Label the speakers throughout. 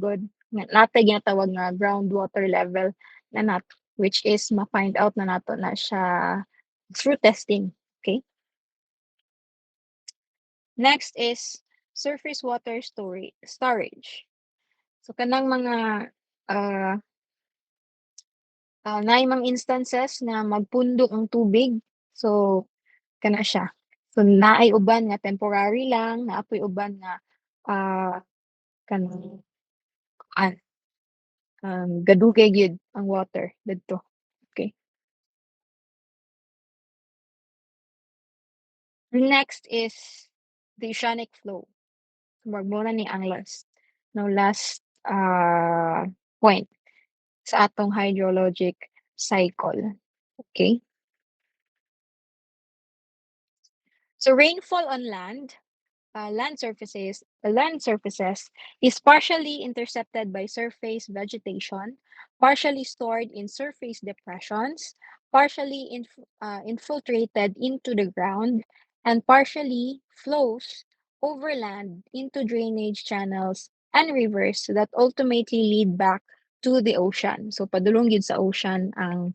Speaker 1: good nga natay ginatawag nga groundwater level na which is ma-find out na nato na siya through testing. Okay. Next is surface water storage. So kanang mga uh, naay mga instances na magpundo ang tubig. So kana siya. So naay uban nga temporary lang, naapoy uban nga uh, kanang gadugay gyud ang water didto. Okay. Next is the oceanic flow. Magmuna ni ang last point sa atong hydrologic cycle. Okay? So rainfall on land surfaces is partially intercepted by surface vegetation, partially stored in surface depressions, partially infiltrated into the ground, and partially flows over land into drainage channels and rivers that ultimately lead back to the ocean. So padulong yun sa ocean ang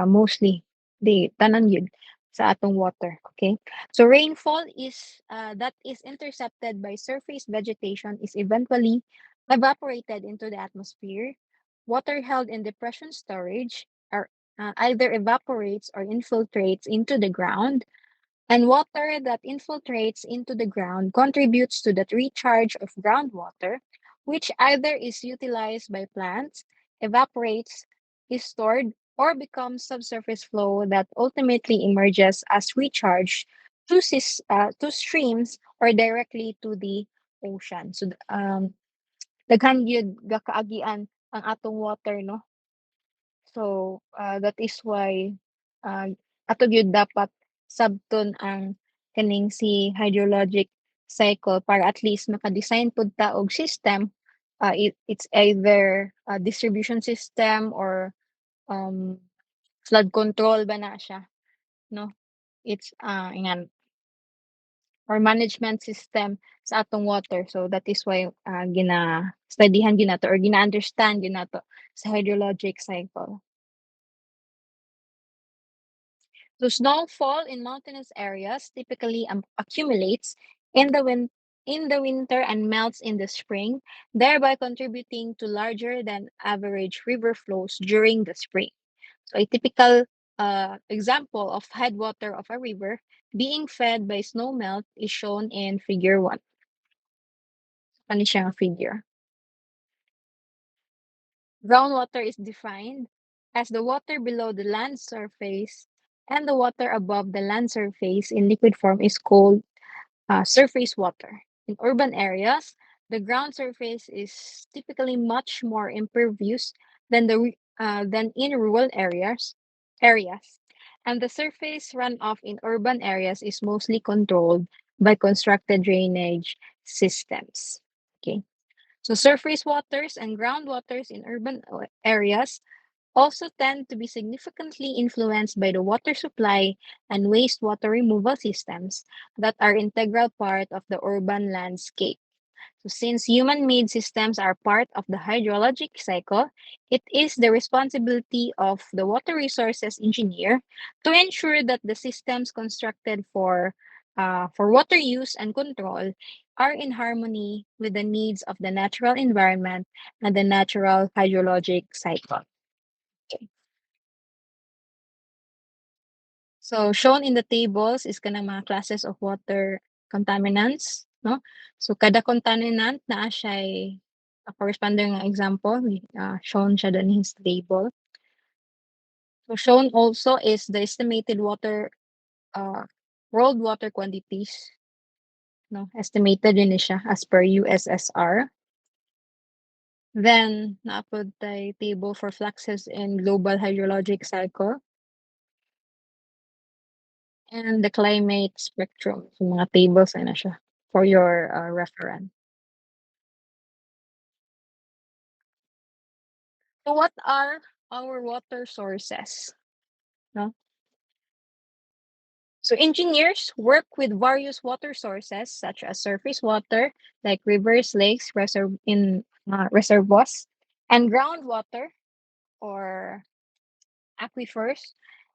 Speaker 1: mostly the tanan yun sa atong water. Okay. So rainfall is that is intercepted by surface vegetation is eventually evaporated into the atmosphere. Water held in depression storage either evaporates or infiltrates into the ground, and water that infiltrates into the ground contributes to the recharge of groundwater, which either is utilized by plants, evaporates, is stored, or becomes subsurface flow that ultimately emerges as recharge to streams or directly to the ocean. So, daghan gyud gakaagian ang atong water, no? So, that is why ato gyud dapat sabton ang kaning si hydrologic cycle para at least maka-design pud ta og system. It's either a distribution system or um, flood control ba na siya, no? It's ingan or management system sa atong water. So that is why gina-studyhan gyud nato or gina-understand gyud nato sa hydrologic cycle. So snowfall in mountainous areas typically accumulates in the winter and melts in the spring, thereby contributing to larger than average river flows during the spring. So a typical example of headwater of a river being fed by snow melt is shown in figure 1. Ano siya nga figure? Groundwater is defined as the water below the land surface, and the water above the land surface in liquid form is called surface water. In urban areas, the ground surface is typically much more impervious than in rural areas, and the surface runoff in urban areas is mostly controlled by constructed drainage systems. Okay. So surface waters and groundwaters in urban areas also tend to be significantly influenced by the water supply and wastewater removal systems that are integral part of the urban landscape. So since human-made systems are part of the hydrologic cycle, it is the responsibility of the water resources engineer to ensure that the systems constructed for water use and control are in harmony with the needs of the natural environment and the natural hydrologic cycle. Okay. So shown in the tables is kanang mga classes of water contaminants, no? So kada contaminant naa siya'y a corresponding example, shown siya dun in his table. So shown also is the estimated uh, world water quantities, no? Estimated yun siya as per USSR. Then naapod tay table for fluxes in global hydrologic cycle. And the climate spectrum. So mga tables na siya for your reference. So what are our water sources? No? So engineers work with various water sources such as surface water, like rivers, lakes, reservoirs, and groundwater or aquifers,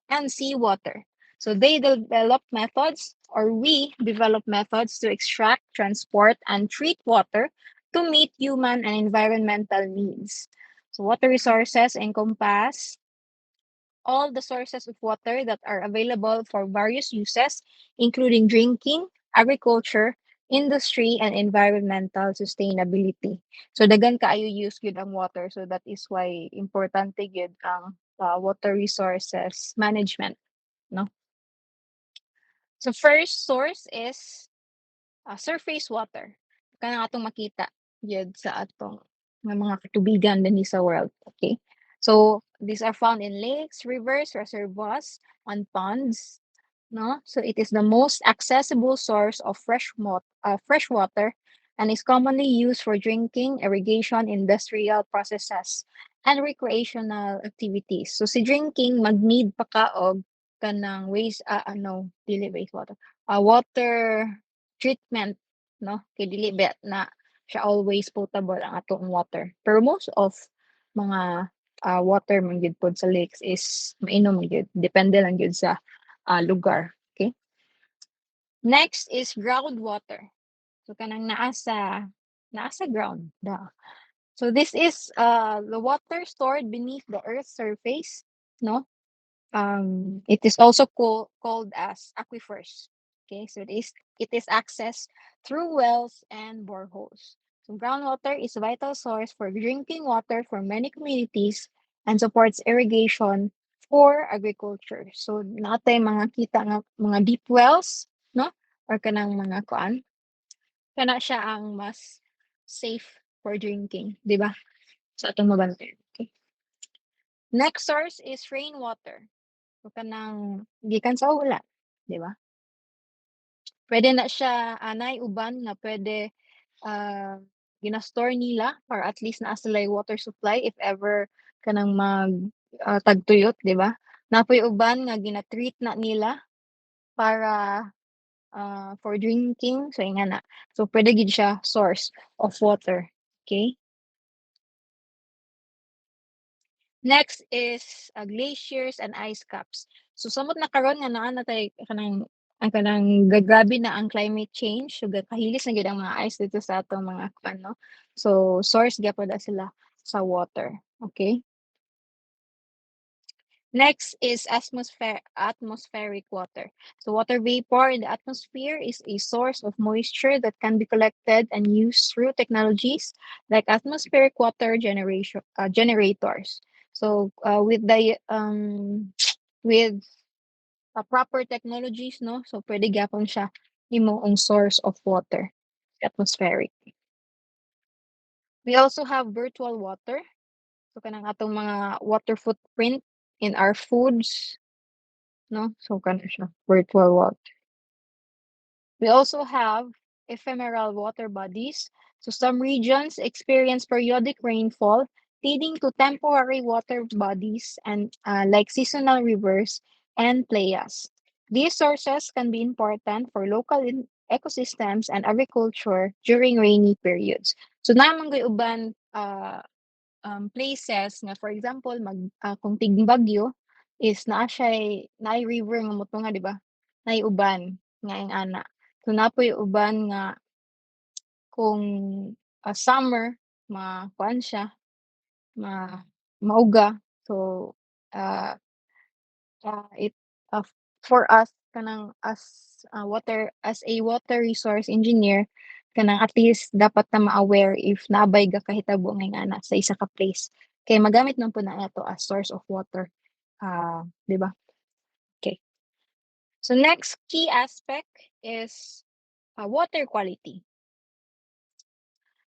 Speaker 1: and seawater. So they develop methods, or we develop methods to extract, transport, and treat water to meet human and environmental needs. So water resources encompass all the sources of water that are available for various uses, including drinking, agriculture, industry, and environmental sustainability. So dagan kaayo use gyud ang water. So that is why importante gyud ang water resources management, no? So first source is surface water. Kanang atong makita gyud sa atong mga katubigan dinhi sa world, okay? So these are found in lakes, rivers, reservoirs, on ponds, no? So it is the most accessible source of fresh water and is commonly used for drinking, irrigation, industrial processes, and recreational activities. So si drinking mag-need pa ka og kanang dili wastewater. Water treatment, no? Kay dili ba na siya always potable ang atong water. Pero most of mga water man gyud pod sa lakes is mainom man gyud. Depende lang gyud sa lugar. Okay. Next is groundwater. So kanang naa sa ground. Da. So this is the water stored beneath the earth's surface, no? It is also called as aquifers. Okay, so it is accessed through wells and boreholes. So groundwater is a vital source for drinking water for many communities and supports irrigation for agriculture. So natay mga kita nga mga deep wells, no? Or kanang mga kuan, kana siya ang mas safe for drinking, di ba? Sa atong mabantayan. Okay. Next source is rainwater. So kanang gikan sa ulan, di ba? Pwede na siya anay uban nga pwede gina-store nila or at least naa sila'y water supply if ever kanang tagtuyot, di ba? Napoy uban nga gina-treat na nila para for drinking, so ingana. So pwede gid siya source of water. Okay? Next is glaciers and ice caps. So samot na karon nga naa na tay kanang gagrabe na ang climate change. So kahilis na gyud ang mga ice dito sa atong mga ano. So source gyapon na sila sa water. Okay? Next is atmospheric water. So water vapor in the atmosphere is a source of moisture that can be collected and used through technologies like atmospheric water generators. So with proper technologies, no, so pwede gyapon siya himuong source of water, atmospheric. We also have virtual water. So kanang atong mga water footprint in our foods, no? So kana siya, virtual water. We also have ephemeral water bodies. So some regions experience periodic rainfall, leading to temporary water bodies and like seasonal rivers and playas. These sources can be important for local ecosystems and agriculture during rainy periods. So naman uban places nga for example kung Tigbagyo is naay river nga motunga, di ba? Naay uban nga ing ana. So napoy uban nga kung summer kuan siya ma mauga. So uh, it for us kanang as a water resource engineer kanang at least dapat na ma-aware if naabay ga kahitabo nga ana sa isa ka place kay magamit man po na ato as source of water, 'di ba? Okay. So next key aspect is water quality.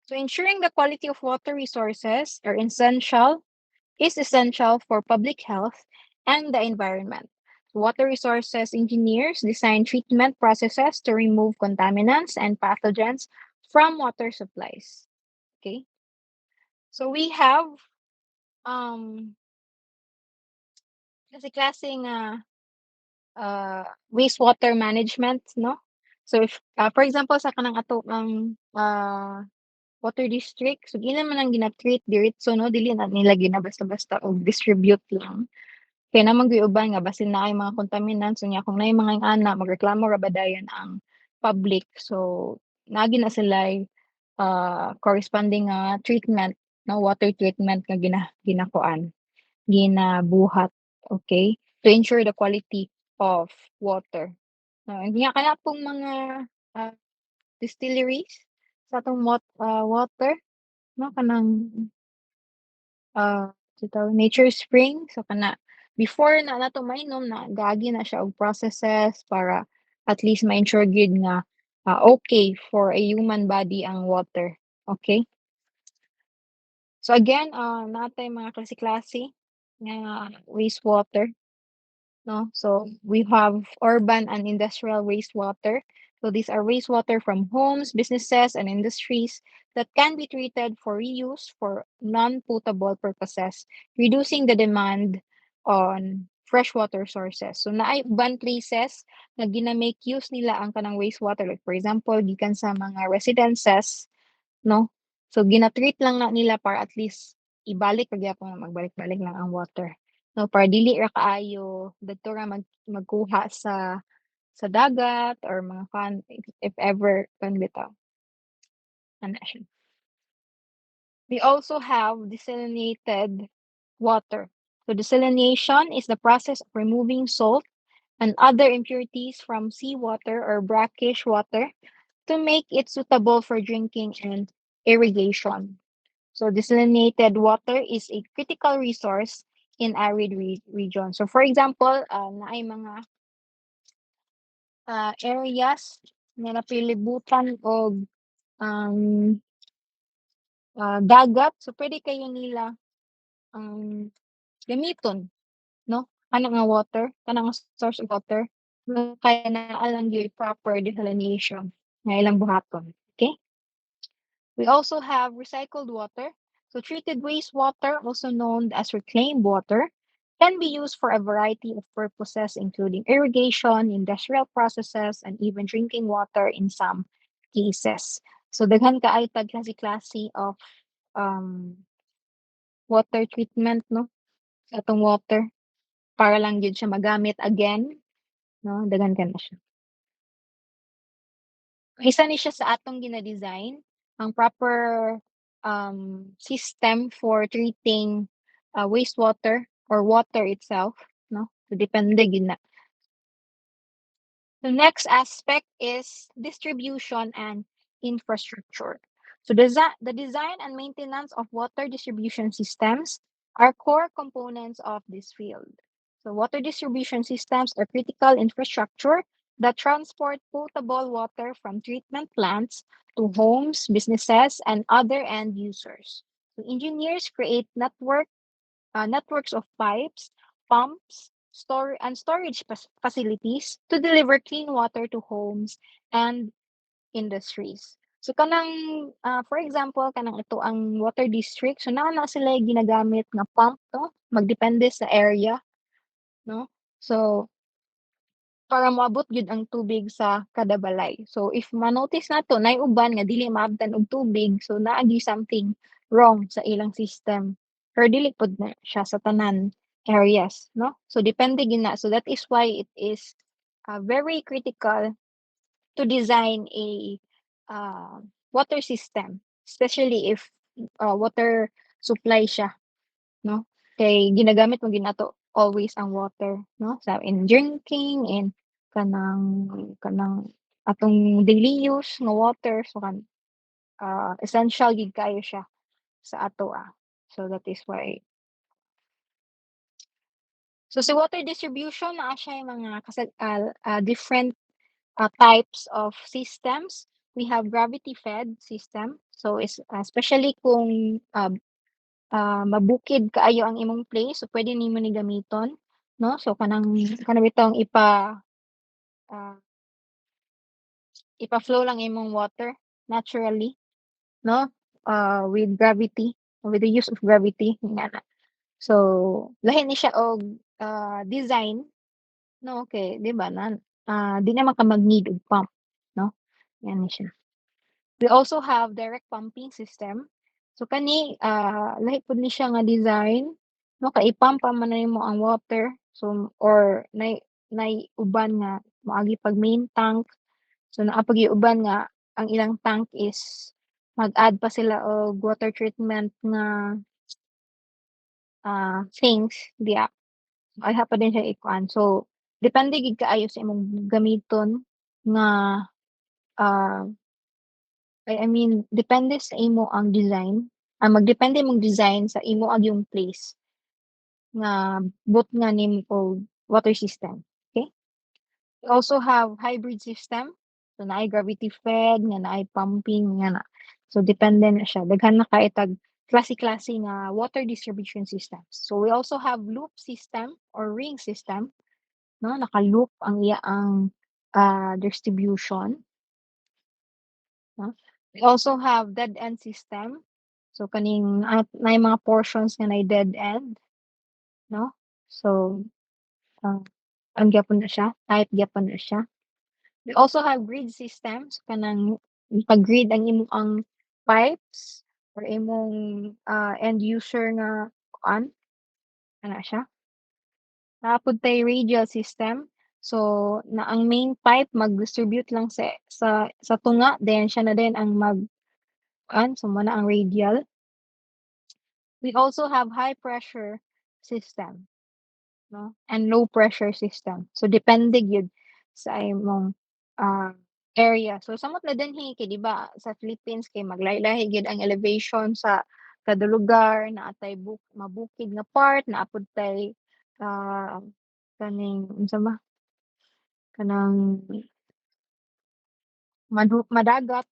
Speaker 1: So ensuring the quality of water resources is essential for public health and the environment. Water resources engineers design treatment processes to remove contaminants and pathogens from water supplies. Okay. So we have um kasi klaseng wastewater management, no? So if for example sa kanang ato ang water district, so di naman ang gina-treat diretso, no, dili na nila basta-basta og distribute lang. Kaya naman gyud uban nga basin na ay mga contaminants unya kung naay mga ana magreklamo ra badayon ang public. So naa na sila corresponding treatment, no, water treatment nga ginakuan, ginabuhat, okay, to ensure the quality of water. No, and nga kana pong mga ah, distilleries sa atong water, no, kanang nature spring, so kana before na nato mainom na gaagi na siya og processes para at least ma-ensure gyud nga okay for a human body ang water, okay. So again, natay mga klase-klase nga wastewater, no? So we have urban and industrial wastewater. So these are wastewater from homes, businesses, and industries that can be treated for reuse for non-potable purposes, reducing the demand on freshwater sources. So naay uban places na gina-make use nila ang kanang wastewater, like for example gikan sa mga residences, no? So gina-treat lang na nila para at least ibalik pa gyapon nga magbalik-balik lang ang water. No, para dili ra kaayo didto ra magkuha sa dagat or mga kan if ever kan bitaw, ana siya. We also have desalinated water. So desalination is the process of removing salt and other impurities from seawater or brackish water to make it suitable for drinking and irrigation. So desalinated water is a critical resource in arid region. So for example, naay mga areas na napilibutan og um, dagat. So pwede kayo nila um, gamiton, no? Kanang nga water, kanang nga source of water. No, kaya na alam yung proper desalination na ilang buhaton. Okay? We also have recycled water. So treated wastewater, also known as reclaimed water, can be used for a variety of purposes, including irrigation, industrial processes, and even drinking water in some cases. So daghan ka ay klase-klase of um, water treatment, no, sa atong water para lang gyud siya magamit again, no, daghan ka na siya. Isa ni siya sa atong gina-design ang proper system for treating wastewater or water itself, no? So depende gyud na. The next aspect is distribution and infrastructure. So the design and maintenance of water distribution systems are core components of this field. So water distribution systems are critical infrastructure that transport potable water from treatment plants to homes, businesses, and other end users. So engineers create networks of pipes, pumps, storage facilities to deliver clean water to homes and industries. So kanang for example kanang ito ang water district, so naa na sila ginagamit nga pump, no, magdepende sa area, no. So para moabot gyud ang tubig sa kada balay. So if ma-notice nato nay uban nga dili maabtan og tubig, so naa gyud something wrong sa ilang system. Pero dili pod na siya sa tanan areas, no? So depende gyud na. So that is why it is very critical to design a water system, especially if water supply siya, no? Kay ginagamit mo ginato always ang water, no? Sa in drinking, in kanang atong daily use nga water, so essential gid kayo siya sa ato. So that is why. So sa water distribution naa siya yung mga different types of systems. We have gravity fed system. So is especially kung mabukid kaayo ang imong place, so pwede nimo ni gamiton, no? So kanang bitong ah, ipa-flow lang imong water naturally, no? With gravity, with the use of gravity nga na. So lahi ni siya og design, no, okay, 'di ba di naman ka mag-need og pump, no? Yan ni siya. We also have direct pumping system. So kani lahi pud ni siya nga design, no, kay i-pump pa man nimo ang water. So or nay uban nga moagi pag main tank. So naa pag uban nga ang ilang tank is mag-add pa sila og water treatment nga things diya. Ay pa din siya ikuan. So depende gid kaayo sa imong gamiton nga ah I mean depende sa imo ang design. Magdepende mong design sa imo ang yung place nga boot nga nimo og water system, okay? We also have hybrid system. So naay gravity fed nga naay pumping nga na. So depende na siya. Daghan na kay tag klase-klase nga water distribution systems. So we also have loop system or ring system, no? Naka-loop ang iya ang distribution, no? We also have dead end system. So kaning naay mga portions nga naay dead end, no? So uh, ang gyapon na siya, type gyapon na siya. We also have grid systems, kanang pag-grid ang imong pipes or imong end user nga kuan, ana siya. Napud tay radial system. So na ang main pipe mag-distribute lang sa tunga, then siya na din ang kuan, so mo na ang radial. We also have high pressure system, no, and low pressure system. So depende gyud sa imong ah, area. So samot na dinhi kay 'di ba sa Philippines kay maglahi-lahi gyud ang elevation sa kada lugar, naatay mabukid nga part, naapod tay ah, kaning unsa ba, kanang madagat.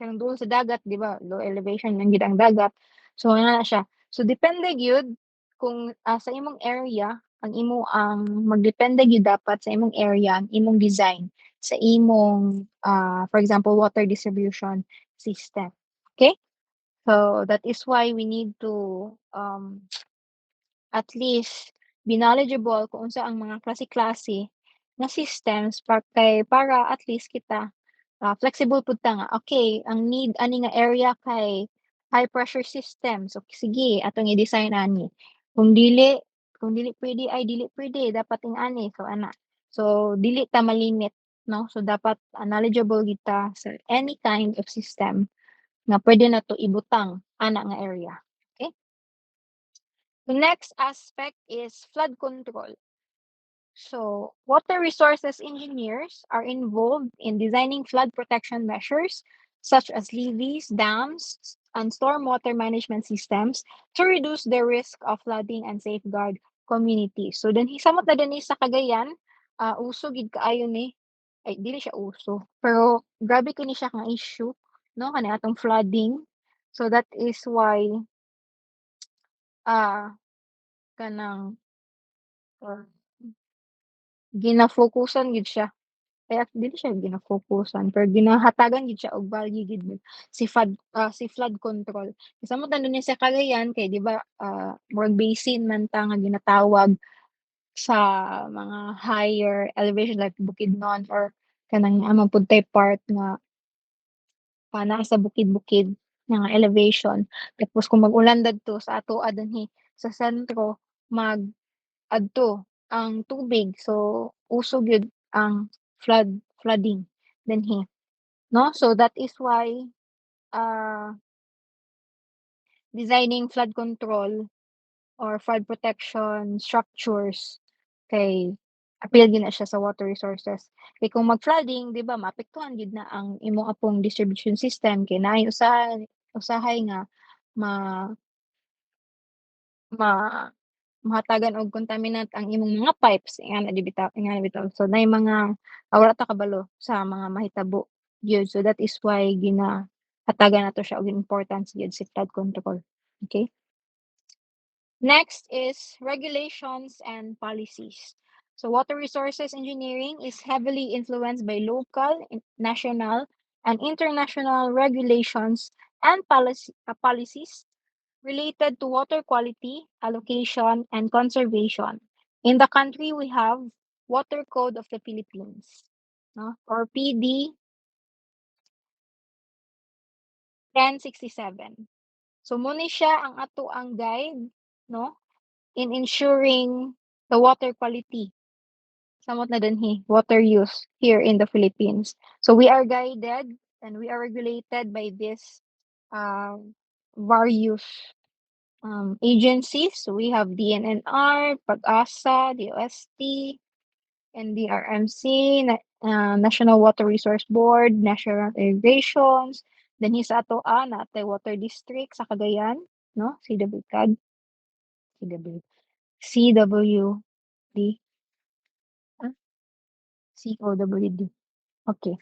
Speaker 1: Kanang duol sa dagat 'di ba, low elevation lang gyud ang dagat. So ana siya. So depende gyud kung sa imong area ang magdepende gyud dapat sa imong area ang imong design sa imong for example water distribution system. Okay? So that is why we need to at least be knowledgeable kung unsa ang mga klase-klase nga systems para at least kita flexible pud ta nga, okay, ang need ani nga area kay high pressure system. So sige, atong i-design ani. Kung dili kung dili puwede ay dili puwede, dapat ingani. So ana. So dili ta malimit, no? So dapat knowledgeable gid ta sa any kind of system nga puwede nato ibutang ana nga area. Okay? The next aspect is flood control. So, water resources engineers are involved in designing flood protection measures such as levees, dams, and stormwater management systems to reduce the risk of flooding and safeguard communities. So, then hisamot na din sa Cagayan, uso gid kaayo ni ay dili siya uso, pero grabe kini siya nga issue, no, kani atong flooding. So that is why ah kanang uh, gina-focusan gid siya. Kaya dili siya gina-focusan pero ginahatagan gid siya og value gid si flood control. Samot na ni sa Cagayan kay 'di ba, murag basin man ta nga ginatawag sa mga higher elevation like Bukidnon or kanang amang pud tay part nga naa sa bukid-bukid nga elevation. Tapos kung mag-ulan dadto sa atoa dinhi sa sentro mag-adto ang tubig so usog gyud ang flooding dinhi, no? So that is why uh, designing flood control or flood protection structures kay appeal gyud na siya sa water resources. Kay kung mag-flooding 'di ba maapektuhan gyud na ang imong apong distribution system kay naay usahay nga ma ma mahatagan og contaminant ang imong mga pipes ingana bitaw. So naay mga wala ta kabalo sa mga mahitabo gyud. So that is why ginahatagan nato siya og importance gyud si flood control. Okay? Next is regulations and policies. So water resources engineering is heavily influenced by local, national, and international regulations and policies related to water quality, allocation, and conservation. In the country, we have Water Code of the Philippines, no? Or PD 1067. So muna siya ang ato ang guide, no, in ensuring the water quality samot na dinhi water use here in the Philippines. So we are guided and we are regulated by this various agencies. So we have DNNR, PAG-ASA, DOST, NDRMC, National Water Resource Board, National Irrigations, then sa ato natay Water District sa Cagayan, no? CWCAD, CW, CWD, ah, COWD. Okay.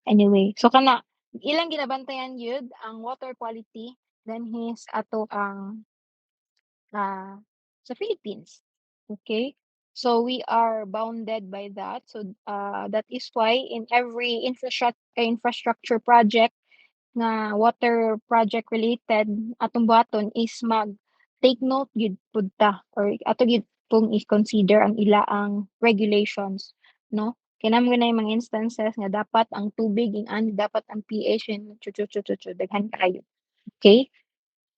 Speaker 1: Anyway, so kana ilang ginabantayan yun ang water quality then ato ang sa Philippines. Okay? So we are bounded by that. So that is why in every infrastructure project nga water project related atong buhaton is take note gyud pud ta or ato gyud pong i-consider ang ilaang regulations, no? Kinahanglan mo na yung mga instances nga dapat ang tubig dapat ang pH and daghan kaayo. Okay?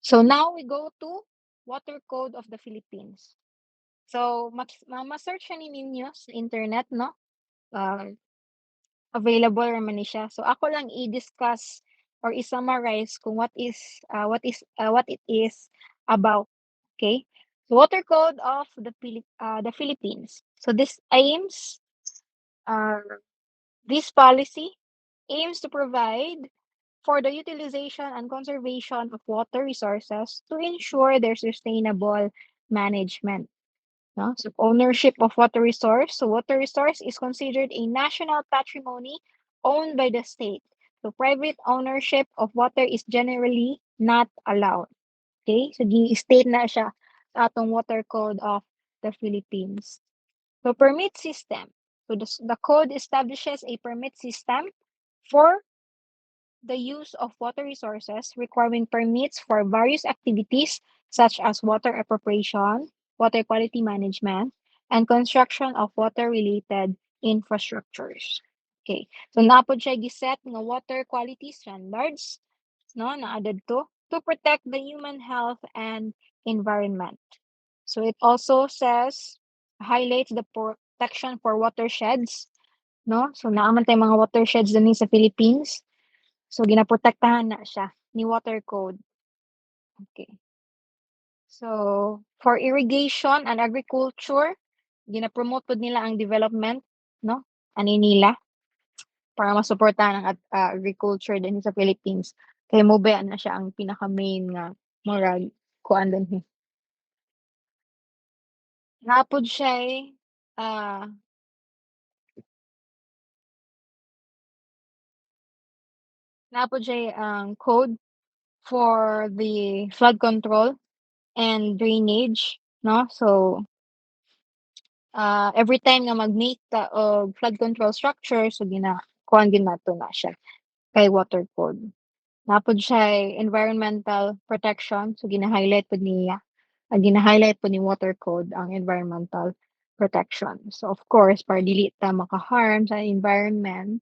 Speaker 1: So now we go to Water Code of the Philippines. So ma-search ninyo sa internet, no? Available naman ni siya. So ako lang i-discuss or i-summarize kung what it is about. Okay? So Water Code of the Philippines. So uh, this policy aims to provide for the utilization and conservation of water resources to ensure their sustainable management. No? So ownership of water resource. So water resource is considered a national patrimony owned by the state. So private ownership of water is generally not allowed. Okay? So state na siya sa atong Water Code of the Philippines. So permit system. So the code establishes a permit system for the use of water resources requiring permits for various activities such as water appropriation, water quality management, and construction of water-related infrastructures. Okay. So napod siya giset nga water quality standards, no, na-added to protect the human health and environment. So it also says highlights the protection for watersheds, no? So naaman tayong mga watersheds din sa Philippines. So ginaprotektahan na siya ni Water Code. Okay. So for irrigation and agriculture, gina-promote pud nila ang development, no? Ani nila para masuportahan ang agriculture din sa Philippines. Kay MOBE na siya ang pinaka-main nga murag kuan dinhi. Napod siya ang code for the flood control and drainage, no? So every time nga mag-make ta og flood control structure, so kuhaan gyud nato na siya kay water code. Napod siya environmental protection, so gina-highlight pud niya. Gina-highlight po ni water code ang environmental protection. So of course, para dili ta maka-harm sa environment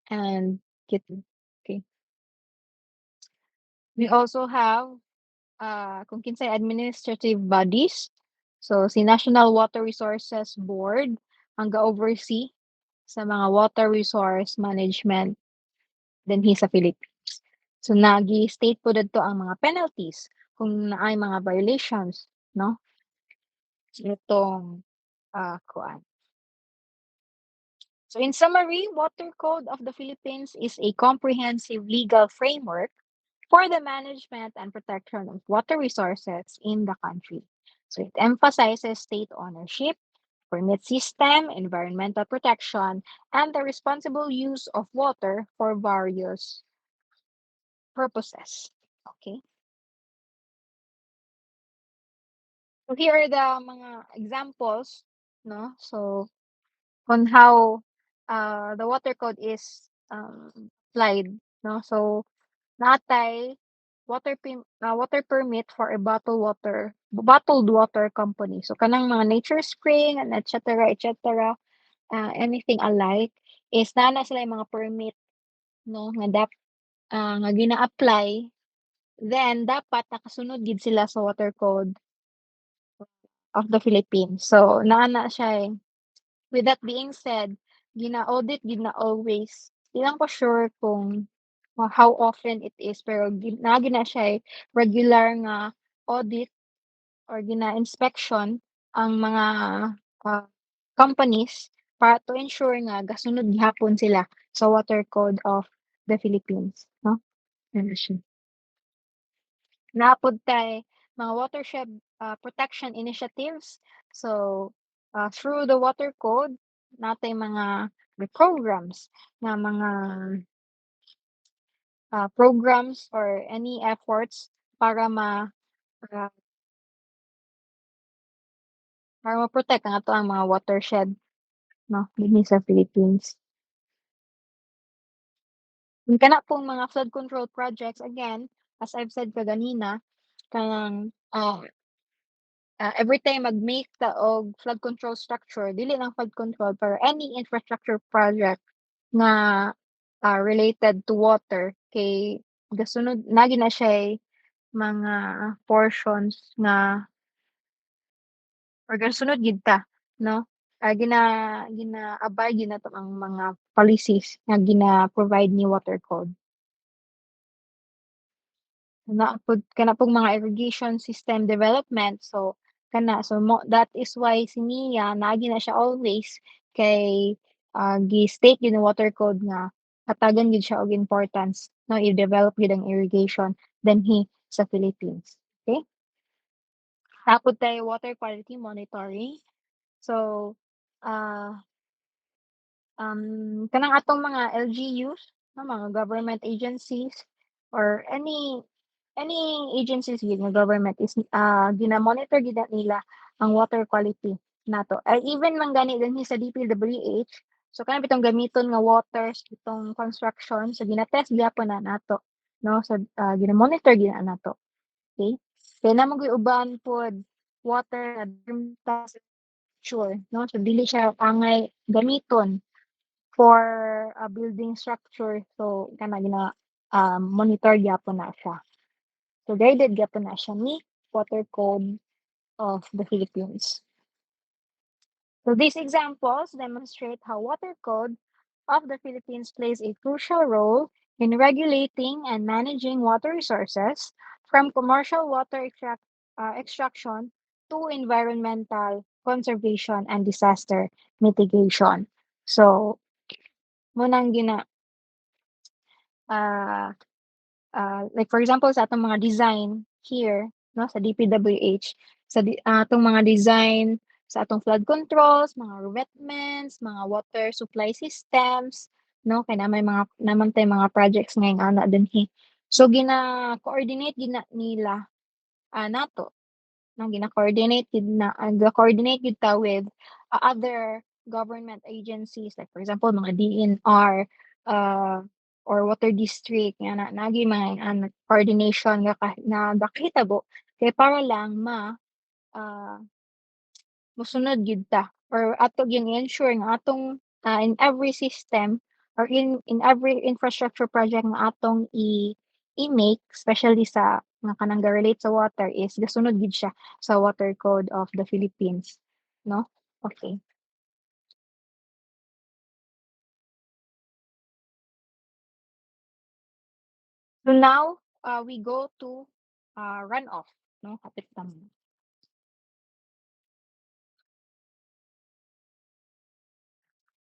Speaker 1: and okay. We also have kung kinsay administrative bodies. So si National Water Resources Board ang ga-oversee sa mga water resource management dinhi sa Philippines. So nagi-state po didto ang mga penalties kung naay mga violations, no? Itong kuan. So in summary, Water Code of the Philippines is a comprehensive legal framework for the management and protection of water resources in the country. So it emphasizes state ownership, permit system, environmental protection, and the responsible use of water for various purposes. Okay. So here are the mga examples, no? So on how the water code is applied, no? So natay water permit for a bottled water company. So kanang mga Nature Spring and et cetera, et cetera. anything alike is naa sila yung mga permit 'no, nga gina-apply, then dapat nakasunod gid sila sa water code of the Philippines. So, naa na siya, eh. With that being said, gina-audit gid na always. Di lang ko sure kung how often it is pero naa gid na siya, regular nga audit or gina-inspection ang mga, ah, companies para to ensure nga gasunod gihapon sila sa water code of the Philippines 'no. Ano siya, naapod tay mga watershed, protection initiatives. So, through the water code natay mga may programs na mga, programs or any efforts para ah, para ma-protect ang atoang mga watershed 'no, dinhi sa Philippines. Yung kana pong mga flood control projects again, as I've said kaganina, kanang, everytime mag-make ta og flood control structure, dili lang flood control pero any infrastructure project nga, related to water kay gasunod na gyud na siya'y mga portions nga or gasunod gid ta 'no, gina-abide gyud nato ang mga policies nga gina-provide ni water code. Kana pong mga irrigation system development so that is why si NIA naa gyud na siya always kay, gi-state gyud ng water code nga hatagan gyud siya og importance 'no, i-develop gyud ang irrigation dinhi sa Philippines, okay. Hapud tayo water quality monitoring. So, ah, kanang atong mga LGUs no, mga government agencies or any agencies gyud nga government is, gina-monitor gyud na nila ang water quality nato. Ay even man gani dinhi sa DPWH, so kana bitong gamiton nga waters itong construction, so gina-test gyapon na nato 'no, so, gina-monitor gyud na nato, okay. Kaya namo gyud uban pod water na sure 'no, so dili siya angay gamiton for a building structure, so kana monitor gyapon na siya. So guided gyapon na siya ni Water Code of the Philippines. So these examples demonstrate how Water Code of the Philippines plays a crucial role in regulating and managing water resources from commercial water extraction to environmental conservation and disaster mitigation. So, munang uh, like for example sa atong mga design here no sa DPWH atong mga design sa atong flood controls, mga revetments, mga water supply systems no kay naman tay mga projects ngayong ana dinhi. So gina-coordinate nila nato no gina-coordinate coordinate gid ta with other government agencies like for example mga DNR uh, or water district nga naagi mga coordination nga nagakahitabo kay para lang ah, mosunod gyud ta or ato gyud i-ensure nga atong in every system or in every infrastructure project nga atong i-make especially sa nga kanang relate sa water is gasunod gid siya sa Water Code of the Philippines, 'no? Okay. So now, we go to, runoff, 'no, kapit na mo.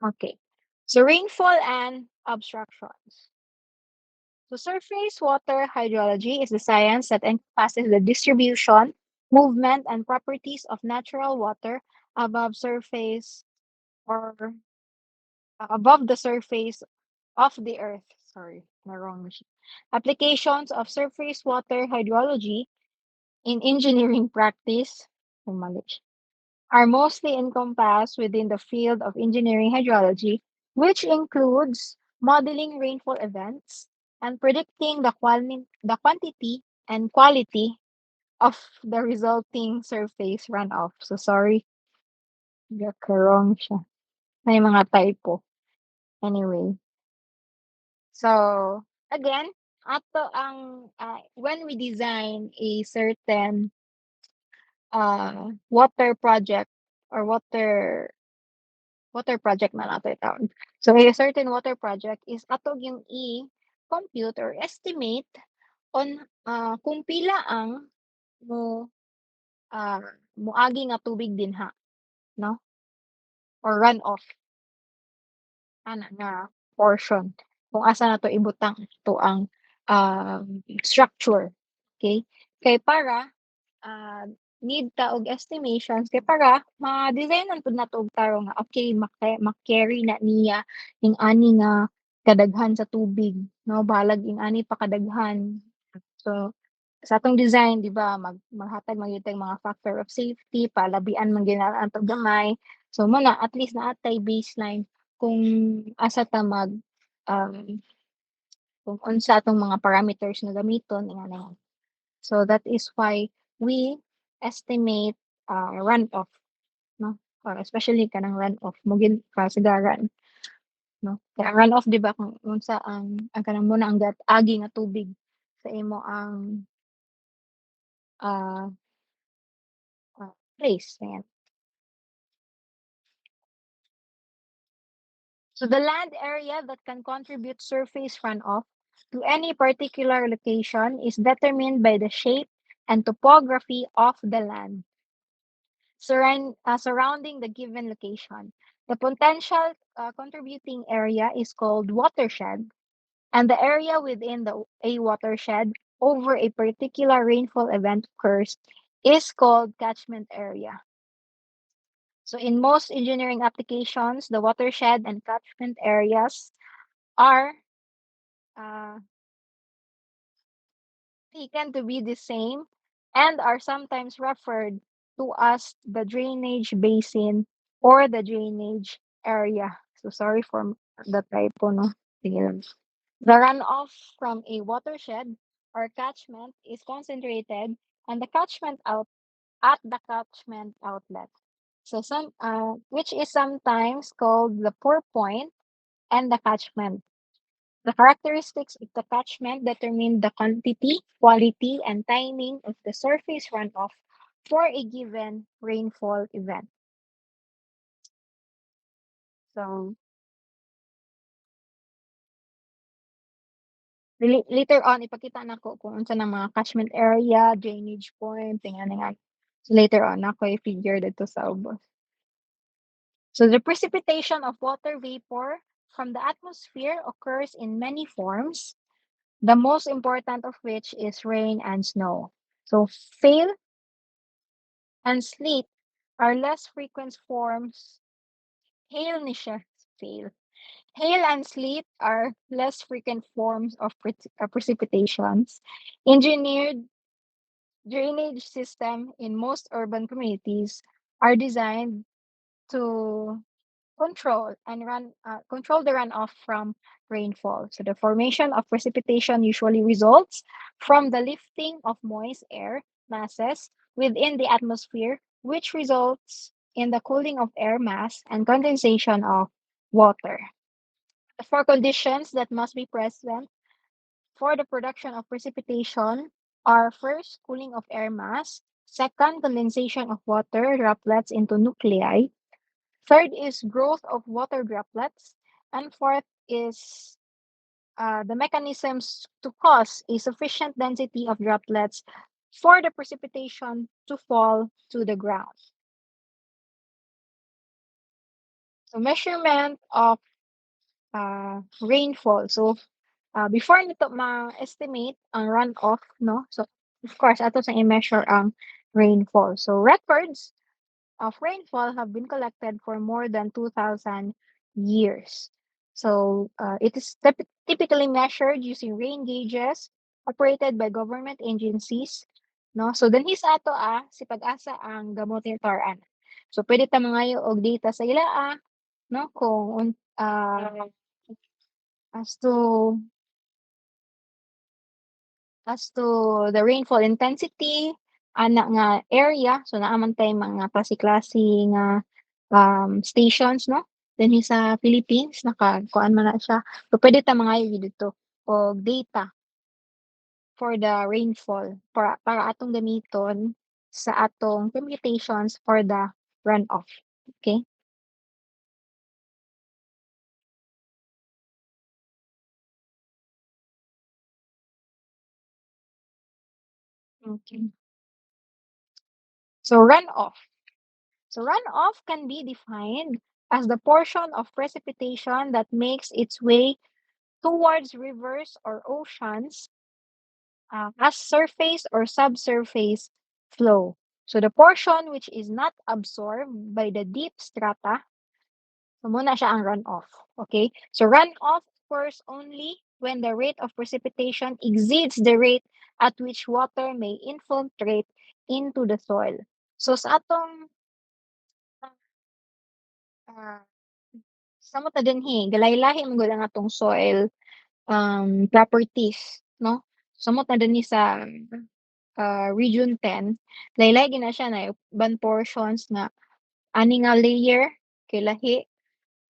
Speaker 1: Okay. So rainfall and obstructions. So surface water hydrology is the science that encompasses the distribution, movement, and properties of natural water above surface or above the surface of the earth. Sorry, na wrong machine. Applications of surface water hydrology in engineering practice oh, mali siya, are mostly encompassed within the field of engineering hydrology, which includes modeling rainfall events and predicting the quantity and quality of the resulting surface runoff. So sorry, wrong siya. may mga typo. Anyway, so again, ato ang when we design a certain water project or water project na nato itawag. So a certain water project is atog yung i-compute or estimate on kung pila ang mo moagi nga tubig dinha, no? Or runoff ana nga portion kung asa nato ibutang to ang structure. Okay? Kay para need ta og estimations kay para ma-designan pud nato og tarong nga okay ma-carry na niya ing ani nga kadaghan sa tubig, no? Balag ing ani pa kadaghan. So sa atong design 'di ba maghatag man gyud tayong mga factor of safety, palabian man gyud na ang gamay. So mo na at least naatay baseline kung asa ta um, kung unsa atong mga parameters nga gamiton ingana. So that is why we estimate runoff, no? Or especially kanang runoff mo gid kasagaran, no? Kaya ang runoff 'di ba kung unsa ang kanang muna ang agi nga tubig sa imo ang ah, place, ayan. So the land area that can contribute surface runoff to any particular location is determined by the shape and topography of the land surrounding the given location. The potential contributing area is called watershed, and the area within a watershed over a particular rainfall event occurs is called catchment area. So in most engineering applications, the watershed and catchment areas are uh, taken to be the same and are sometimes referred to as the drainage basin or the drainage area. So sorry for the typo, no? Sige lang. The runoff from a watershed or catchment is concentrated and the catchment out at the catchment outlet. So which is sometimes called the pour point and the catchment. The characteristics of the catchment determine the quantity, quality, and timing of the surface runoff for a given rainfall event. So later on, ipakita na ko kung unsa ng mga catchment area, drainage point, tingan. So later on, ako i-figure dito sa ubos. So the precipitation of water vapor from the atmosphere occurs in many forms, the most important of which is rain and snow. So hail and sleet are less frequent forms. Hail ni siya, fail. Hail and sleet are less frequent forms of precipitations. Engineered drainage system in most urban communities are designed to control the runoff from rainfall. So the formation of precipitation usually results from the lifting of moist air masses within the atmosphere, which results in the cooling of air mass and condensation of water. The four conditions that must be present for the production of precipitation are first, cooling of air mass, second, condensation of water droplets into nuclei, third is growth of water droplets, and fourth is the mechanisms to cause a sufficient density of droplets for the precipitation to fall to the ground. So measurement of rainfall. So before nito ma-estimate ang runoff, no? So of course, ato sa i-measure ang rainfall. So records of rainfall have been collected for more than 2,000 years. So it is typically measured using rain gauges operated by government agencies. No? So then sa ato si pag-asa ang gamotin So pwede ta mangayo og data sa ila no kung as to the rainfall intensity, ana nga area, so naa man tay mga klase-klase nga stations, no? Dinhi sa Philippines nakakuan man na siya. So puwede ta mangayo gyud dito og data for the rainfall para atong gamiton sa atong computations for the runoff. Okay? Okay. So runoff. So runoff can be defined as the portion of precipitation that makes its way towards rivers or oceans as surface or subsurface flow. So the portion which is not absorbed by the deep strata, so muna siya ang runoff. Okay? So runoff occurs only when the rate of precipitation exceeds the rate at which water may infiltrate into the soil. So sa atong ah, sa mo ta dinhi, galahi-lahi man gud ang atong soil properties, no? Samot na dinhi sa Region 10, laylay gina siya na uban portions nga ani nga layer kay lahi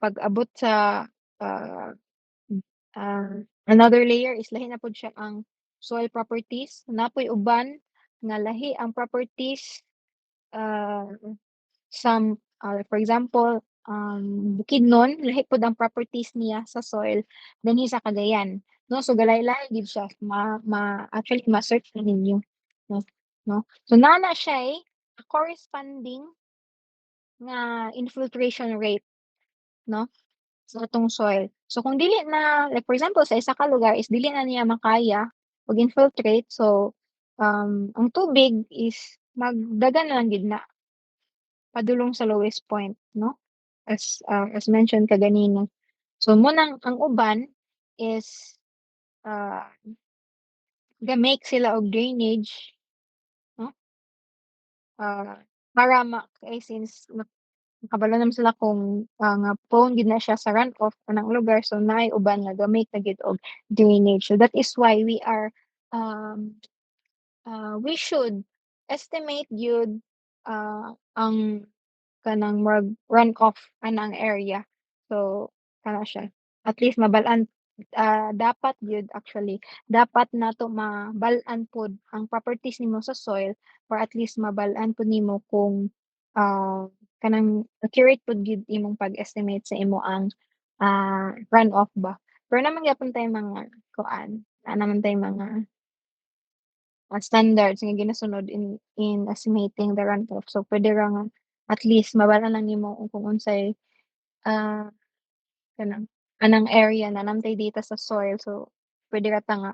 Speaker 1: pag-abot sa ah, another layer is lahi na pud siya ang soil properties. Napoy uban nga lahi ang properties ah, some for example, Bukidnon lahi pud ang properties niya sa soil dinhi sa Cagayan, no? So galahi-lahi gid siya actually ma-search na ninyo, no, no? So naa na siya corresponding nga infiltration rate, no, sa atong soil. So kung dili na like for example sa isa ka lugar is dili na niya makaya mag-infiltrate so, ang tubig is magdagan na lang gid na padulong sa lowest point, no? As mentioned kaganina. So munang ang uban is, ah, ga-make sila og drainage, no, ah, para since makabalo naman sila kung, nga prone gid na siya sa runoff kanang lugar so naay uban nga ga-make na gid og drainage. So that is why um, we should estimate gyud, ang kanang runoff anang area. So kana siya, at least mabalaan dapat gyud actually, dapat nato mabalaan pod ang properties nimo sa soil or at least mabalaan pod nimo kung, kanang accurate pod gyud imong pag-estimate sa imo runoff ba. Pero naman gyapon tayong mga kuan, naman tayong mga standards nga ginasunod in estimating the runoff. So puwede ra nga at least mabalaan lang nimo kung unsay, ah, kanang anang area na namtay data sa soil. So puwede ra ta nga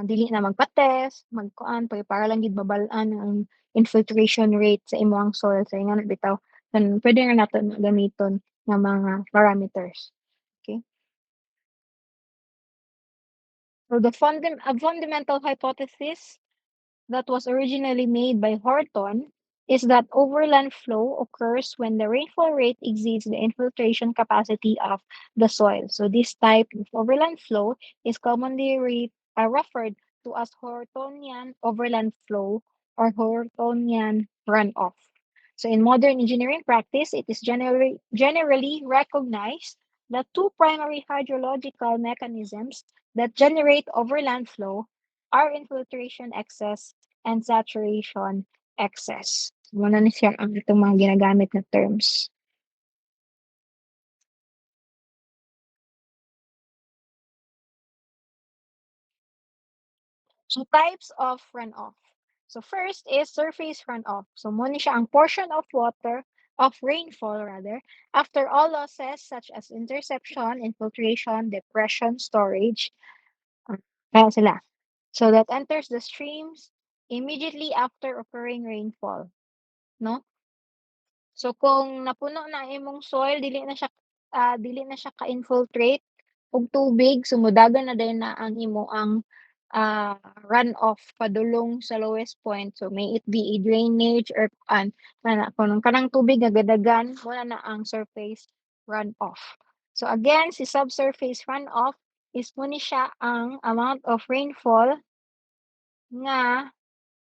Speaker 1: dili na magpa-test, magkuan para lang gid mabalaan ang infiltration rate sa imong soil. So ingana bitaw puwede nga naton gamiton nga mga parameters, okay? So a fundamental hypothesis that was originally made by Horton is that overland flow occurs when the rainfall rate exceeds the infiltration capacity of the soil. So this type of overland flow is commonly referred to as Hortonian overland flow or Hortonian runoff. So in modern engineering practice, it is generally recognized that two primary hydrological mechanisms that generate overland flow are infiltration excess and saturation excess. Muna ni siya ang itong mga ginagamit na terms. So types of runoff. So first is surface runoff. So muna siya ang portion of water of rainfall rather after all losses such as interception, infiltration, depression, storage. Kaya sila. So that enters the streams immediately after occurring rainfall, no? So kung napuno na imong soil dili na siya ka-infiltrate og tubig so modagan na dayon na ang runoff padulong sa lowest point. So may it be a drainage or kung kanang tubig nga gadagan mo na ang surface runoff. So again, si subsurface runoff is mo ni siya ang amount of rainfall nga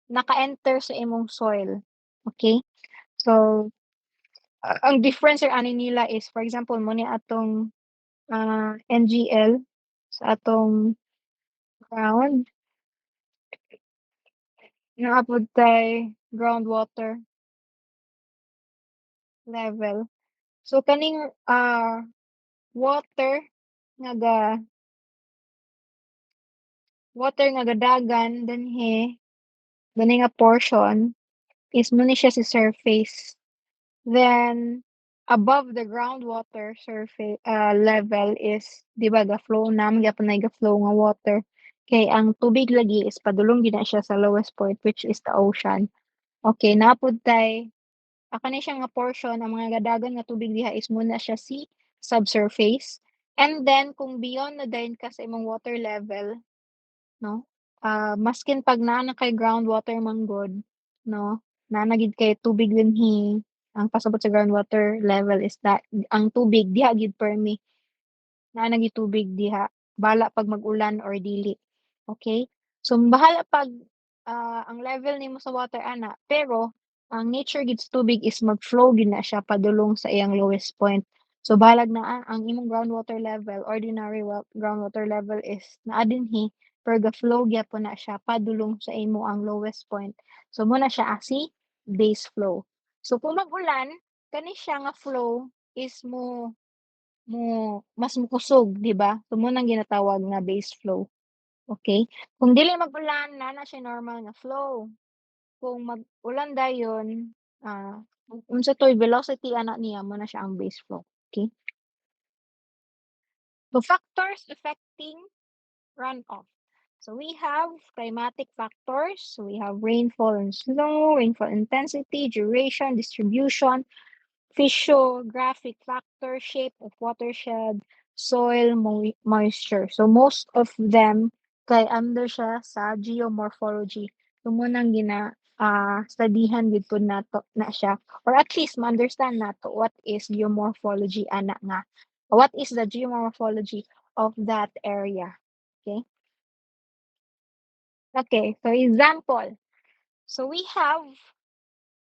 Speaker 1: naka-enter sa imong soil. Okay? So Ang difference sir ani nila is for example mo ni atong, NGL sa atong ground, naa pod tay groundwater level. So kaning, water nga ga water nga gadagan dinhi, gani nga portion is mo ni siya sa surface. Then above the groundwater surface level is 'di ba ga-flow naman gyapon na ga-flow nga water. Kay ang tubig lagi is padulong gid na siya sa lowest point which is the ocean. Okay, naa pod tay kani siya nga portion ang mga gadagan nga tubig diha is muna siya sea subsurface. And then kung beyond na dayon ka sa imong water level 'no, maskin 'pag naa na kay groundwater manggod 'no, naa na gid kay tubig dinhi, ang pasabot sa groundwater level is that ang tubig diha gid permi. Naa na gyud tubig diha, bahala 'pag mag-ulan or dili, okay. So bahala 'pag, ang level nimo sa water ana, pero ang nature gid sa tubig is mag-flow gid na siya padulong sa iyang lowest point. So balag naa ang imong groundwater level, ordinary groundwater level is naa dinhi, pero ga-flow gyapon na siya padulong sa imo ang lowest point. So muna siya sea base flow. So kung mag-ulan, kani siya nga flow is mo mas mokusog, 'di ba? So mo nang ginatawag nga base flow, okay. Kung dili mag-ulan naa na siya normal nga flow. Kung mag-ulan dayon, unsa 'to velocity ana niya mo na siya ang base flow, okay. So factors affecting runoff. So we have climatic factors, so we have rainfall and snow, rainfall intensity, duration, distribution, physiographic factor, shape of watershed, soil moisture. So most of them kay under siya sa geomorphology. So munang studyhan gid pud nato na siya or at least ma-understand nato what is geomorphology ana nga. What is the geomorphology of that area? Okay? Okay, so example. So we have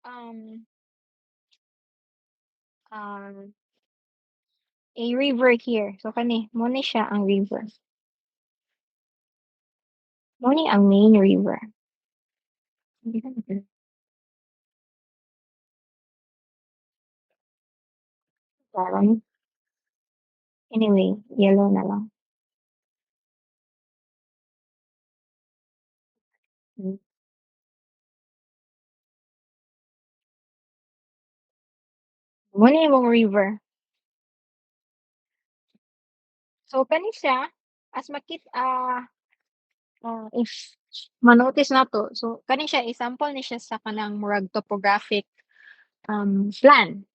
Speaker 1: um um a river here. So kani mo ni siya ang river. Mo ni ang main river. Parang anyway, yellow na lang. Hmm, mo ni imong river. So kani siya as if ma-notice nato, so kani siya example ni siya sa kanang murag topographic plan,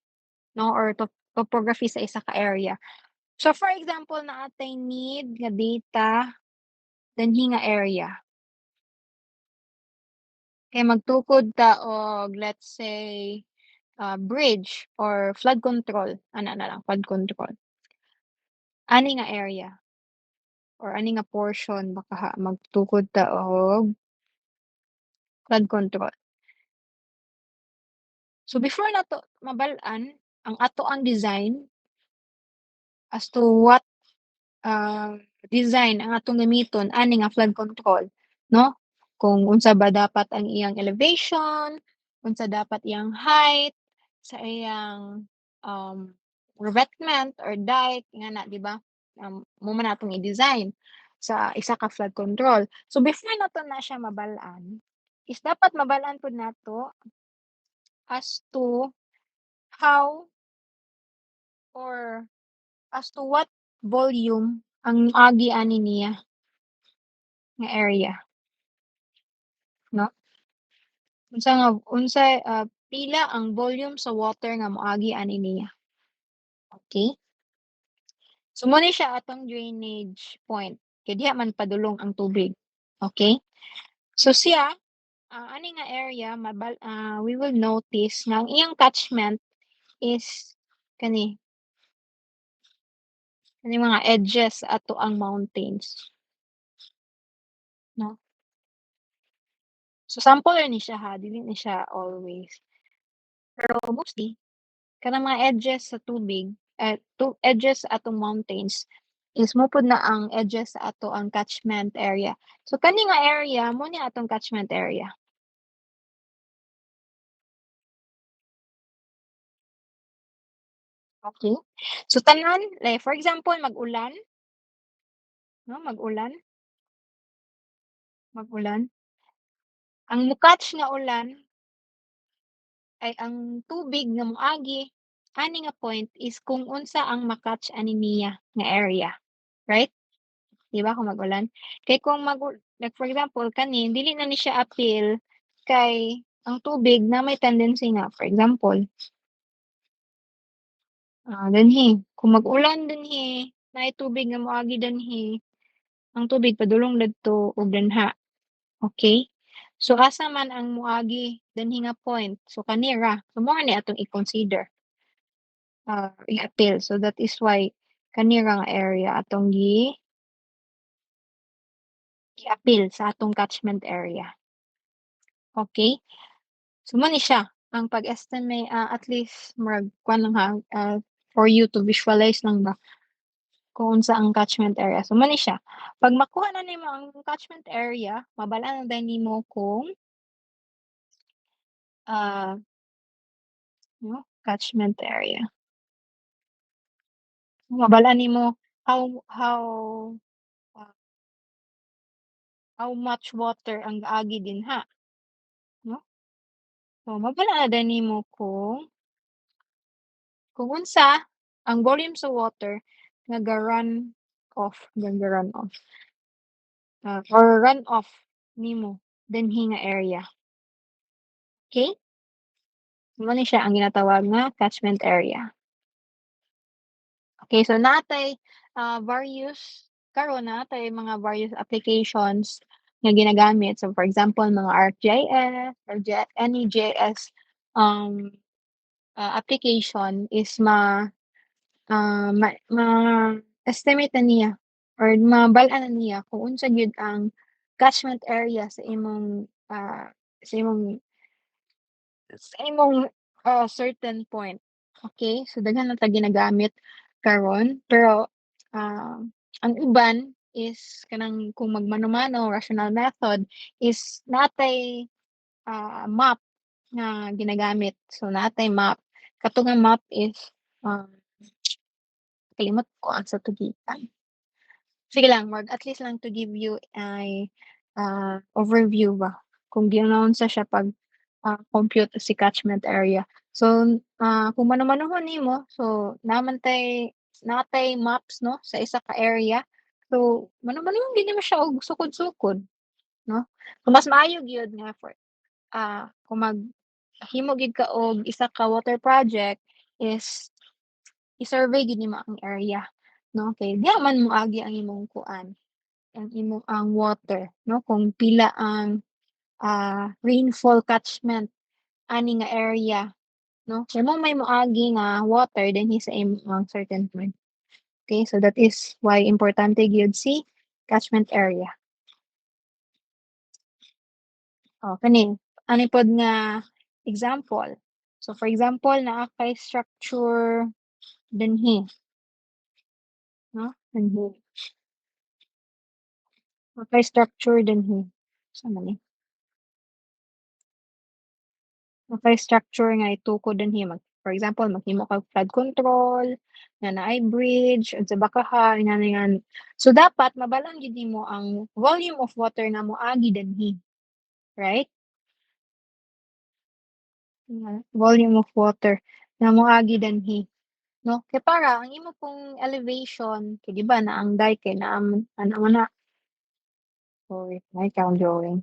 Speaker 1: no, or topography sa isa ka area. So for example naatay need nga data dinhi nga area. Kay magtukod ta og let's say, bridge or flood control, ana na lang flood control. Ani nga area or ani nga portion baka magtukod ta og flood control. So before nato mabal-an ang ato ang design as to what, design ang atong gamiton ani nga flood control, 'no? Kung unsa ba dapat ang iyang elevation, unsa dapat iyang height, sa iyang, revetment or dike ingana 'di ba? Mo man natong i-design sa isa ka flood control. So before nato na siya mabal-an, is dapat mabal-an pud nato as to how or as to what volume ang agi ani niya nga area, 'no? Pila ang volume sa water nga moagi ani niya, okay. So mo ni siya atong drainage point, kay diha man padulong ang tubig, okay. So siya, ani nga area we will notice nga ang iyang catchment is kani, kaning mga edges sa atoang mountains, 'no. So sample ra ni siya ha, dili ni siya always, pero mostly kanang mga edges sa tubig, edges sa atong mountains is mopud na ang edges sa ato ang catchment area. So kani nga area mo ni atong catchment area. Okay. So tanan, like for example mag-ulan, no, mag-ulan. Ang mo-catch nga ulan ay ang tubig nga moagi ani nga point is kung unsa ang ma-catch ani niya nga area, right? 'Di ba kung mag-ulan? Kay kung like for example kani dili na ni siya appeal kay ang tubig na may tendency nga for example, dinhi kung mag-ulan dinhi naay tubig nga moagi dinhi, ang tubig padulong didto ug dinha, okay? So asa man ang moagi dinhi nga point, so kani ra, so mao ni atong i-consider, i-appeal. So that is why kani ra nga area atong i-appeal sa atong catchment area, okay? So mo ni siya ang pag-estimate, at least murag kuan lang ha, for you to visualize lang ba kung unsa ang catchment area. So mo ni siya, 'pag makuha na nimo ang catchment area, mabalaan na din nimo kung, ah, no, catchment area. Mabalaan nimo how, ah, how much water ang gaagi dinha, no? So mabalaan na din nimo kung unsa ang volume sa water nga ga-run off, ga-run off. Or run off nimo dinhi nga area, okay? Mao ni siya ang ginatawag nga catchment area. Okay, so natay various karon natay mga various applications nga ginagamit. So for example, mga ArcGIS or any GIS um, application is ma-estimate na niya or mabal-an na niya kung unsa gyud ang catchment area sa imong certain point. Okay, so daghan na ta ginagamit karon pero, ang uban is kanang kung magmano-mano rational method is natay, map nga ginagamit. So natay map, kato nga map is, um, kalimot ko ang sa tugikan. Sige lang at least lang to give you ay, overview ba kung ginaon sa siya 'pag, compute si catchment area. So, kung mano-manohon nimo, so natay maps 'no, sa isa ka area. So, mano-manohon gid nimo siya og sukod-sukod 'no. So, mas maayo gyud nga kung maghimo gid ka og isa ka water project is i-survey gid nimo ang area 'no, kay diha man moagi ang imong kuan, ang water 'no, kung pila ang, rainfall catchment ani nga area 'no, kay mao may moagi nga water dinhi sa imong certain point. Okay, so that is why importante gyud si catchment area. Kani ani pod nga example. So for example naa kay structure dinhi 'no, dinhi. Naa kay structure dinhi. Saan man ni? Naka-structure nga itukod dinhi for example maghimo kag flood control, nga naay bridge unsa ba kaha ingani. So dapat mabalaan gid nimo ang volume of water nga moagi dinhi, right? Volume of water nga moagi dinhi, 'no? Kay para ang imo pong elevation kay 'di ba na ang dike kay ana man na, sorry may kang drawing.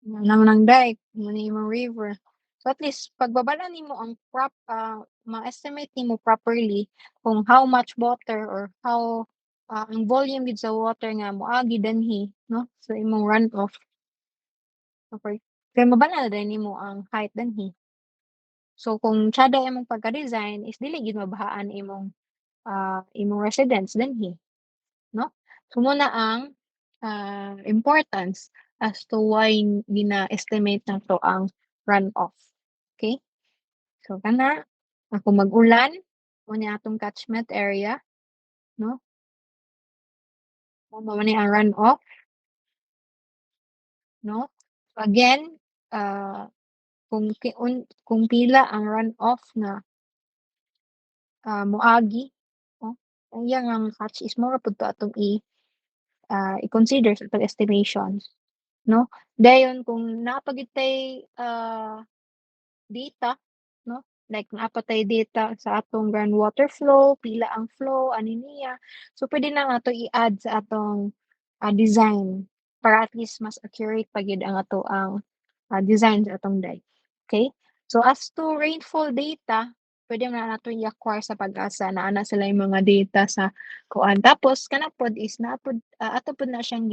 Speaker 1: Nang nangday mo na imong river. So at least pagbabalaan nimo ang ma-estimate nimo properly kung how much water or how, ang volume gid sa water nga moagi dinhi 'no, sa imong runoff. Okay, kay mabalaan na din nimo ang height dinhi. So kung tsada imong pagka-design is dili gid mabahaan imong residence dinhi 'no. So mo na ang, importance as to why gina-estimate nato ang runoff, okay? So kana kung mag-ulan mo ni atong catchment area, no? Mao ni ang runoff, no? Again, kung pila ang runoff na moagi, no? Ang iyang ang catch is mura pud to atong i-consider sa atong estimations, no? Dayon kung naa pa gid tay data, no? Like naa pa tay data sa atong groundwater flow, pila ang flow, ani niya. So pwede na nato i-add sa atong design para at least mas accurate pa gyud ang ato ang design sa atong dike. Okay? So as to rainfall data, pwede na nato i-acquire sa Pag-asa na ana sila yung mga data sa kuan. Tapos kana pod is na pod ato pod na siyang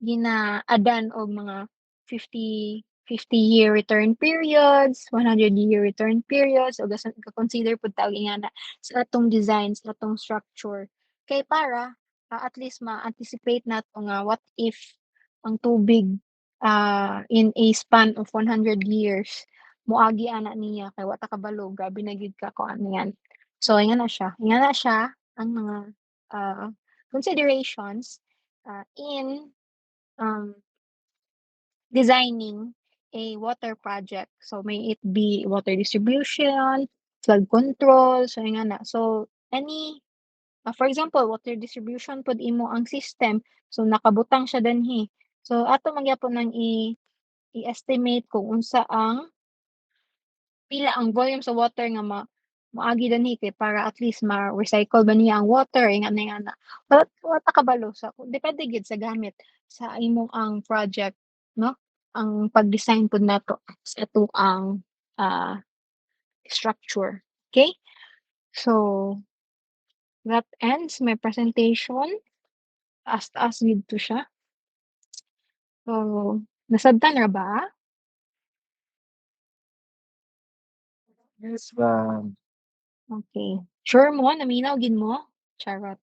Speaker 1: gina-add-an og mga 50-year return periods, 100-year return periods, o consider pud tawag ingana sa atong design, sa atong structure. Kay para at least ma-anticipate nato nga what if ang tubig in a span of 100 years moagi ana niya kay wa ta kabalo, grabe na gyud ka kung ano yan. So ingana siya ang mga considerations in um, designing a water project. So may it be water distribution, flood control, so nga na. So for example, water distribution pod imo ang system. So nakabutang siya dinhi. So ato magyapon nang i-estimate kung unsa ang pila ang volume sa water nga moagi dinhi kay para at least ma-recycle ba niya ang water ingana. Wala ta kabalo sa depende gid sa gamit sa imong ang project, no? Ang pag-design pud nato sa ato ang structure. Okay? So that ends my presentation. Taas-taas gid to siya. So nasabtan ra ba?
Speaker 2: Yes, ma'am.
Speaker 1: Okay. Sure mo naminaw gid mo? Charot.